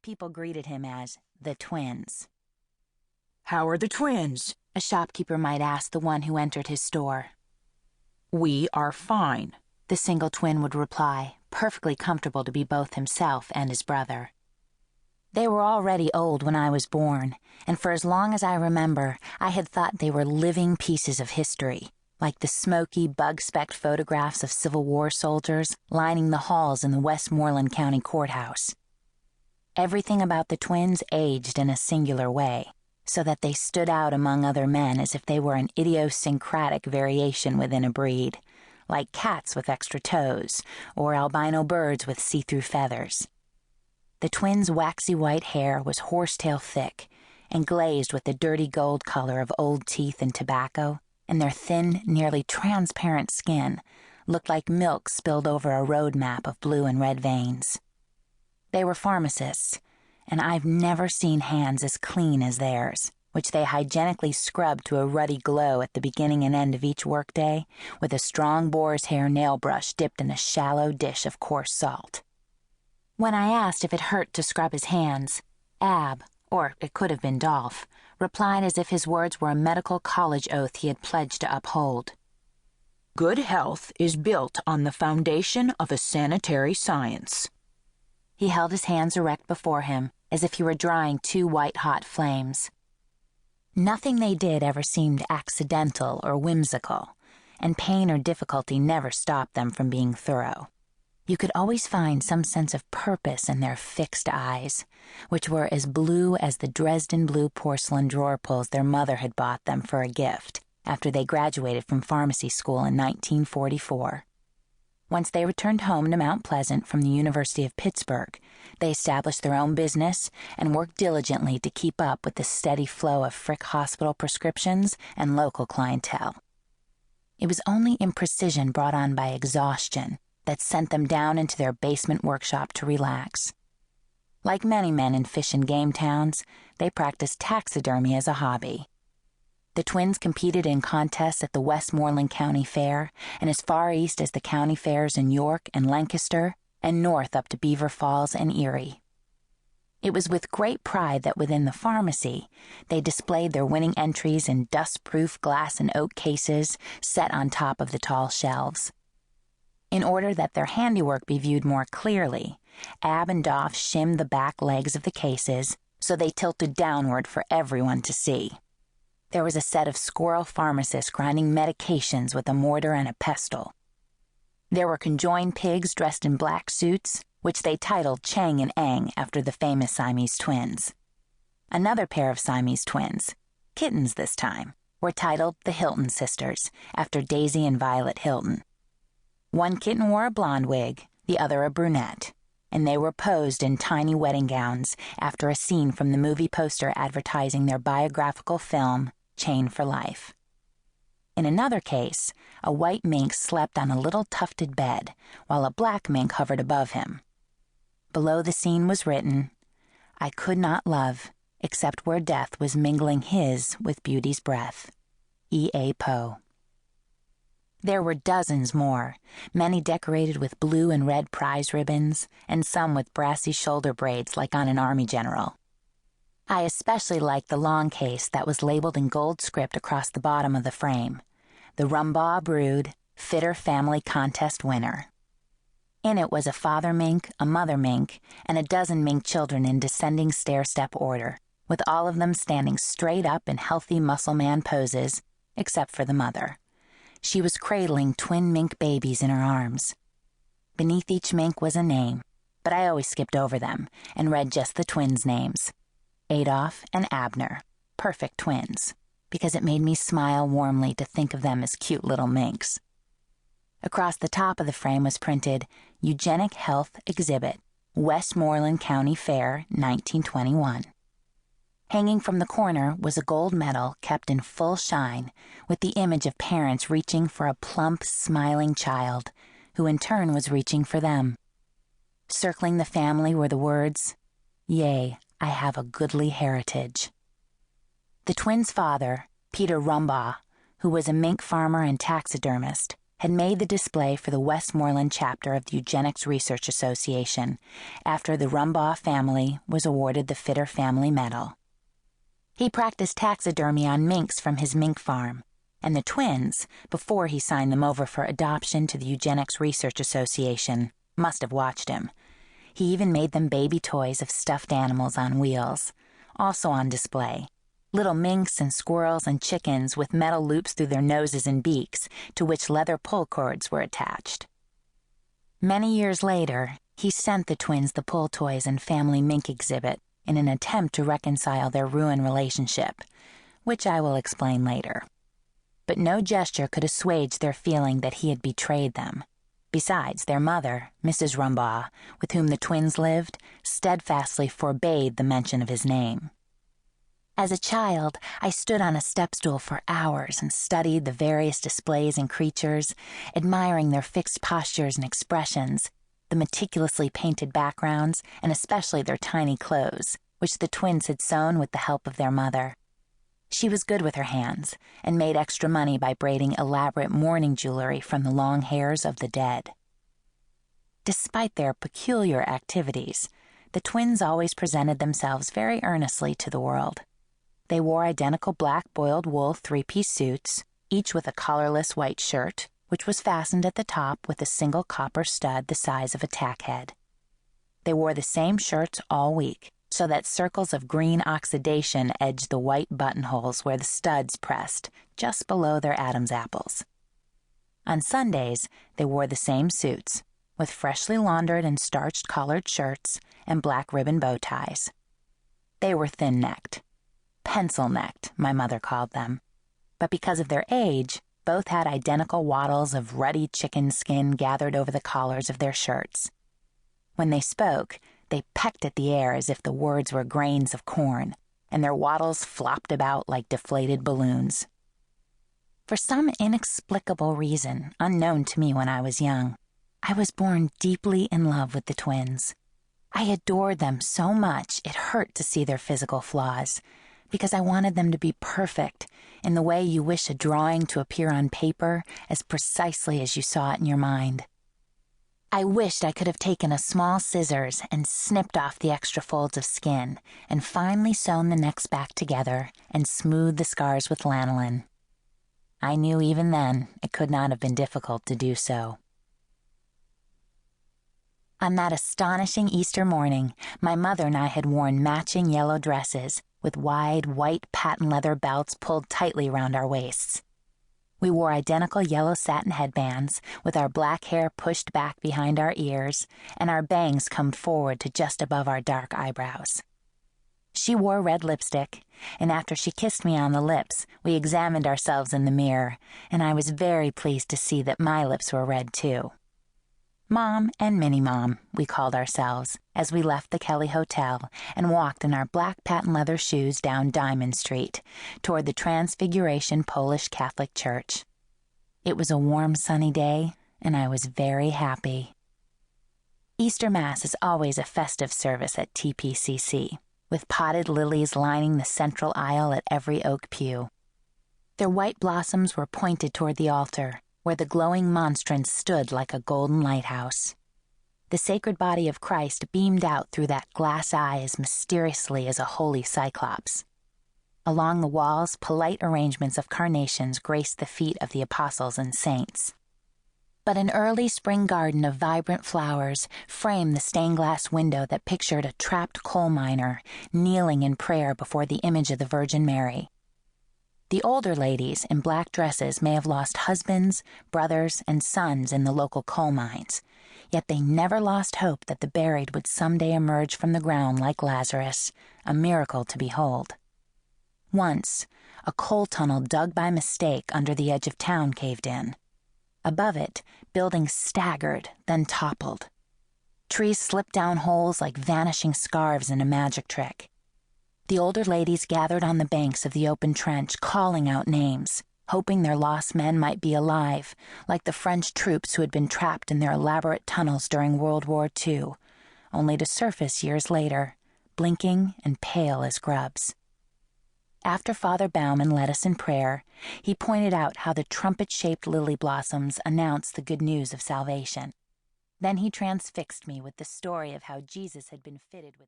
People greeted him as the twins. "How are the twins?" a shopkeeper might ask the one who entered his store. "We are fine," the single twin would reply, perfectly comfortable to be both himself and his brother. They were already old when I was born, and for as long as I remember, I had thought they were living pieces of history, like the smoky, bug-specked photographs of Civil War soldiers lining the halls in the Westmoreland County Courthouse. Everything about the twins aged in a singular way, so that they stood out among other men as if they were an idiosyncratic variation within a breed, like cats with extra toes, or albino birds with see-through feathers. The twins' waxy white hair was horsetail thick and glazed with the dirty gold color of old teeth and tobacco, and their thin, nearly transparent skin looked like milk spilled over a road map of blue and red veins. They were pharmacists, and I've never seen hands as clean as theirs, which they hygienically scrubbed to a ruddy glow at the beginning and end of each workday with a strong boar's hair nail brush dipped in a shallow dish of coarse salt. When I asked if it hurt to scrub his hands, Ab, or it could have been Dolph, replied as if his words were a medical college oath he had pledged to uphold. "Good health is built on the foundation of a sanitary science." He held his hands erect before him, as if he were drying two white-hot flames. Nothing they did ever seemed accidental or whimsical, and pain or difficulty never stopped them from being thorough. You could always find some sense of purpose in their fixed eyes, which were as blue as the Dresden blue porcelain drawer pulls their mother had bought them for a gift after they graduated from pharmacy school in 1944. Once they returned home to Mount Pleasant from the University of Pittsburgh, they established their own business and worked diligently to keep up with the steady flow of Frick Hospital prescriptions and local clientele. It was only imprecision brought on by exhaustion that sent them down into their basement workshop to relax. Like many men in fish and game towns, they practiced taxidermy as a hobby. The twins competed in contests at the Westmoreland County Fair and as far east as the county fairs in York and Lancaster, and north up to Beaver Falls and Erie. It was with great pride that within the pharmacy, they displayed their winning entries in dust-proof glass and oak cases set on top of the tall shelves. In order that their handiwork be viewed more clearly, Ab and Dolph shimmed the back legs of the cases so they tilted downward for everyone to see. There was a set of squirrel pharmacists grinding medications with a mortar and a pestle. There were conjoined pigs dressed in black suits, which they titled Chang and Eng after the famous Siamese twins. Another pair of Siamese twins, kittens this time, were titled the Hilton Sisters after Daisy and Violet Hilton. One kitten wore a blonde wig, the other a brunette, and they were posed in tiny wedding gowns after a scene from the movie poster advertising their biographical film, Chain for Life. In another case, a white mink slept on a little tufted bed, while a black mink hovered above him. Below the scene was written, "I could not love, except where death was mingling his with beauty's breath." E.A. Poe. There were dozens more, many decorated with blue and red prize ribbons, and some with brassy shoulder braids like on an army general. I especially liked the long case that was labeled in gold script across the bottom of the frame, "The Rumbaugh Brood, Fitter Family Contest Winner." In it was a father mink, a mother mink, and a dozen mink children in descending stair-step order, with all of them standing straight up in healthy muscle man poses, except for the mother. She was cradling twin mink babies in her arms. Beneath each mink was a name, but I always skipped over them and read just the twins' names. Adolf and Abner, perfect twins, because it made me smile warmly to think of them as cute little minks. Across the top of the frame was printed, Eugenic Health Exhibit, Westmoreland County Fair, 1921. Hanging from the corner was a gold medal kept in full shine with the image of parents reaching for a plump, smiling child, who in turn was reaching for them. Circling the family were the words, "Yea, I have a goodly heritage." The twins' father, Peter Rumbaugh, who was a mink farmer and taxidermist, had made the display for the Westmoreland chapter of the Eugenics Research Association after the Rumbaugh family was awarded the Fitter Family Medal. He practiced taxidermy on minks from his mink farm, and the twins, before he signed them over for adoption to the Eugenics Research Association, must have watched him. He even made them baby toys of stuffed animals on wheels, also on display. Little minks and squirrels and chickens with metal loops through their noses and beaks, to which leather pull cords were attached. Many years later, he sent the twins the pull toys and family mink exhibit in an attempt to reconcile their ruined relationship, which I will explain later. But no gesture could assuage their feeling that he had betrayed them. Besides, their mother, Mrs. Rumbaugh, with whom the twins lived, steadfastly forbade the mention of his name. As a child, I stood on a step-stool for hours and studied the various displays and creatures, admiring their fixed postures and expressions, the meticulously painted backgrounds, and especially their tiny clothes, which the twins had sewn with the help of their mother. She was good with her hands and made extra money by braiding elaborate mourning jewelry from the long hairs of the dead. Despite their peculiar activities, the twins always presented themselves very earnestly to the world. They wore identical black boiled wool three-piece suits, each with a collarless white shirt, which was fastened at the top with a single copper stud the size of a tack head. They wore the same shirts all week, so that circles of green oxidation edged the white buttonholes where the studs pressed, just below their Adam's apples. On Sundays, they wore the same suits, with freshly laundered and starched collared shirts and black ribbon bow ties. They were thin-necked. Pencil-necked, my mother called them. But because of their age, both had identical wattles of ruddy chicken skin gathered over the collars of their shirts. When they spoke, they pecked at the air as if the words were grains of corn, and their wattles flopped about like deflated balloons. For some inexplicable reason, unknown to me when I was young, I was born deeply in love with the twins. I adored them so much it hurt to see their physical flaws, because I wanted them to be perfect in the way you wish a drawing to appear on paper as precisely as you saw it in your mind. I wished I could have taken a small scissors and snipped off the extra folds of skin and finely sewn the necks back together and smoothed the scars with lanolin. I knew even then it could not have been difficult to do so. On that astonishing Easter morning, my mother and I had worn matching yellow dresses with wide, white patent leather belts pulled tightly round our waists. We wore identical yellow satin headbands, with our black hair pushed back behind our ears and our bangs combed forward to just above our dark eyebrows. She wore red lipstick, and after she kissed me on the lips, we examined ourselves in the mirror, and I was very pleased to see that my lips were red too. Mom and Minnie-Mom, we called ourselves, as we left the Kelly Hotel and walked in our black patent leather shoes down Diamond Street toward the Transfiguration Polish Catholic Church. It was a warm, sunny day, and I was very happy. Easter Mass is always a festive service at TPCC, with potted lilies lining the central aisle at every oak pew. Their white blossoms were pointed toward the altar, where the glowing monstrance stood like a golden lighthouse. The sacred body of Christ beamed out through that glass eye as mysteriously as a holy cyclops. Along the walls, polite arrangements of carnations graced the feet of the apostles and saints. But an early spring garden of vibrant flowers framed the stained-glass window that pictured a trapped coal miner kneeling in prayer before the image of the Virgin Mary. The older ladies in black dresses may have lost husbands, brothers, and sons in the local coal mines, yet they never lost hope that the buried would someday emerge from the ground like Lazarus, a miracle to behold. Once, a coal tunnel dug by mistake under the edge of town caved in. Above it, buildings staggered, then toppled. Trees slipped down holes like vanishing scarves in a magic trick. The older ladies gathered on the banks of the open trench, calling out names, hoping their lost men might be alive, like the French troops who had been trapped in their elaborate tunnels during World War II, only to surface years later, blinking and pale as grubs. After Father Bauman led us in prayer, he pointed out how the trumpet-shaped lily blossoms announce the good news of salvation. Then he transfixed me with the story of how Jesus had been fitted with